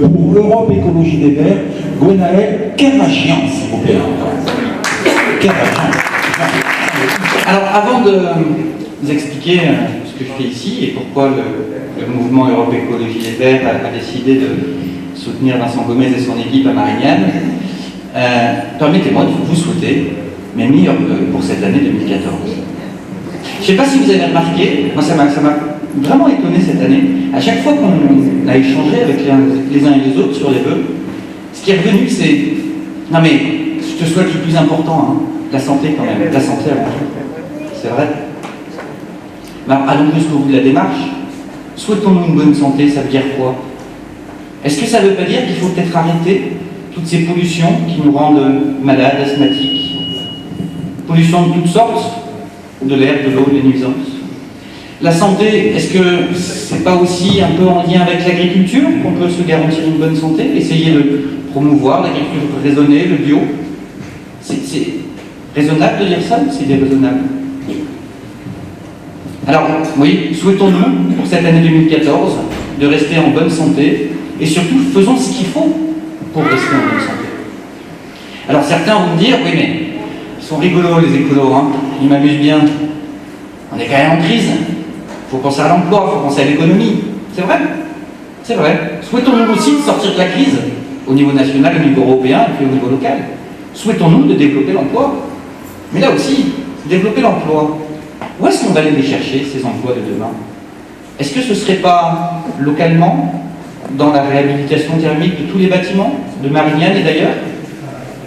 Pour l'Europe Écologie des Verts, Gwenaël Kerachian, s'il vous plaît. Kerachian. Alors, avant de vous expliquer ce que je fais ici et pourquoi le mouvement Europe Écologie des Verts a décidé de soutenir Vincent Gomez et son équipe à Marignane, permettez-moi de vous souhaiter mes meilleurs vœux pour cette année 2014. Je ne sais pas si vous avez remarqué, moi ça m'a vraiment étonné cette année, à chaque fois qu'on a échangé avec les uns et les autres sur les vœux, ce qui est revenu c'est « Non mais, je te souhaite le plus important, hein, la santé quand même, la santé avant tout. » C'est vrai. Ben, allons jusqu'au bout de la démarche. Souhaitons-nous une bonne santé, ça veut dire quoi? Est-ce que ça ne veut pas dire qu'il faut peut-être arrêter toutes ces pollutions qui nous rendent malades, asthmatiques? Pollutions de toutes sortes, de l'air, de l'eau, des nuisances. La santé, est-ce que c'est pas aussi un peu en lien avec l'agriculture qu'on peut se garantir une bonne santé? Essayer de promouvoir l'agriculture raisonnée, le bio. C'est raisonnable de dire ça ou c'est déraisonnable? Alors, oui, souhaitons-nous, pour cette année 2014, de rester en bonne santé, et surtout, faisons ce qu'il faut pour rester en bonne santé. Alors, certains vont me dire, oui, mais ils sont rigolos, les écolos, hein, ils m'amusent bien. On est quand même en crise. Il faut penser à l'emploi, il faut penser à l'économie. C'est vrai? C'est vrai. Souhaitons-nous aussi de sortir de la crise, au niveau national, au niveau européen, et puis au niveau local. Souhaitons-nous de développer l'emploi. Mais là aussi, développer l'emploi. Où est-ce qu'on va aller les chercher, ces emplois de demain? Est-ce que ce ne serait pas localement, dans la réhabilitation thermique de tous les bâtiments, de Marignane et d'ailleurs?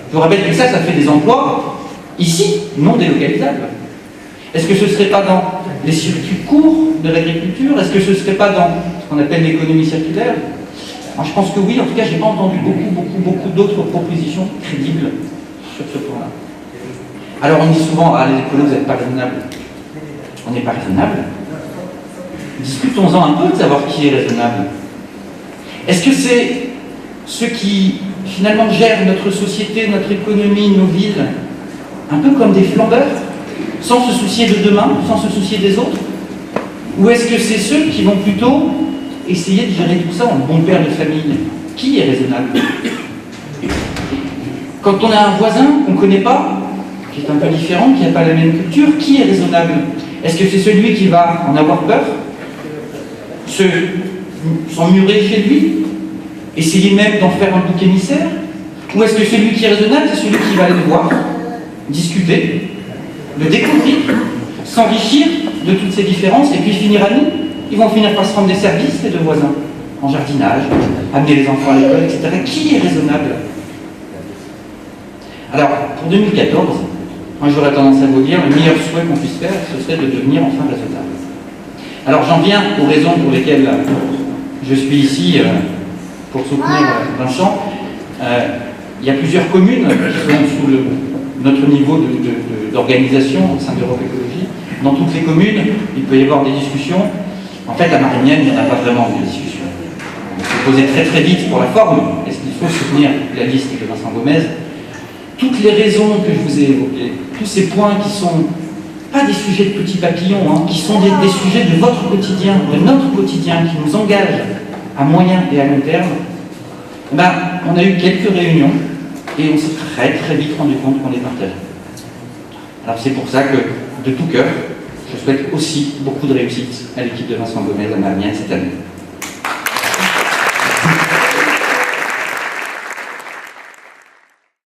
Je vous rappelle que ça fait des emplois ici, non délocalisables. Est-ce que ce ne serait pas dans les circuits courts de l'agriculture? Est-ce que ce ne serait pas dans ce qu'on appelle l'économie circulaire? Alors, je pense que oui, en tout cas, je n'ai pas entendu beaucoup d'autres propositions crédibles sur ce point-là. Alors on dit souvent, ah les écolos, vous n'êtes pas raisonnables. On n'est pas raisonnable. Discutons-en un peu de savoir qui est raisonnable. Est-ce que c'est ceux qui finalement gèrent notre société, notre économie, nos villes, un peu comme des flambeurs, sans se soucier de demain, sans se soucier des autres? Ou est-ce que c'est ceux qui vont plutôt essayer de gérer tout ça en bon père de famille? Qui est raisonnable? Quand on a un voisin qu'on ne connaît pas, qui est un peu différent, qui n'a pas la même culture, qui est raisonnable? Est-ce que c'est celui qui va en avoir peur, s'emmurer chez lui, essayer même d'en faire un bouc émissaire? Ou est-ce que celui qui est raisonnable, c'est celui qui va aller le voir, discuter, le découvrir, s'enrichir de toutes ces différences et puis finir amis? Ils vont finir par se rendre des services, les deux voisins, en jardinage, amener les enfants à l'école, etc. Qui est raisonnable? Alors, pour 2014, moi j'aurais tendance à vous dire, le meilleur souhait qu'on puisse faire, ce serait de devenir enfin raisonnable. Alors j'en viens aux raisons pour lesquelles je suis ici pour soutenir Vincent. Il y a plusieurs communes qui sont sous notre niveau d'organisation au sein d'Europe Écologie. Dans toutes les communes, il peut y avoir des discussions. En fait, à Marignane, il n'y en a pas vraiment de discussion. On s'est posé très vite pour la forme. Est-ce qu'il faut soutenir la liste de Vincent Gomez? Toutes les raisons que je vous ai évoquées, tous ces points qui sont pas des sujets de petits papillons, hein, qui sont des sujets de votre quotidien, de notre quotidien, qui nous engagent à moyen et à long terme, ben, on a eu quelques réunions et on s'est très vite rendu compte qu'on les partageait. Alors c'est pour ça que, de tout cœur, je souhaite aussi beaucoup de réussite à l'équipe de Vincent Gomez à Marignane cette année.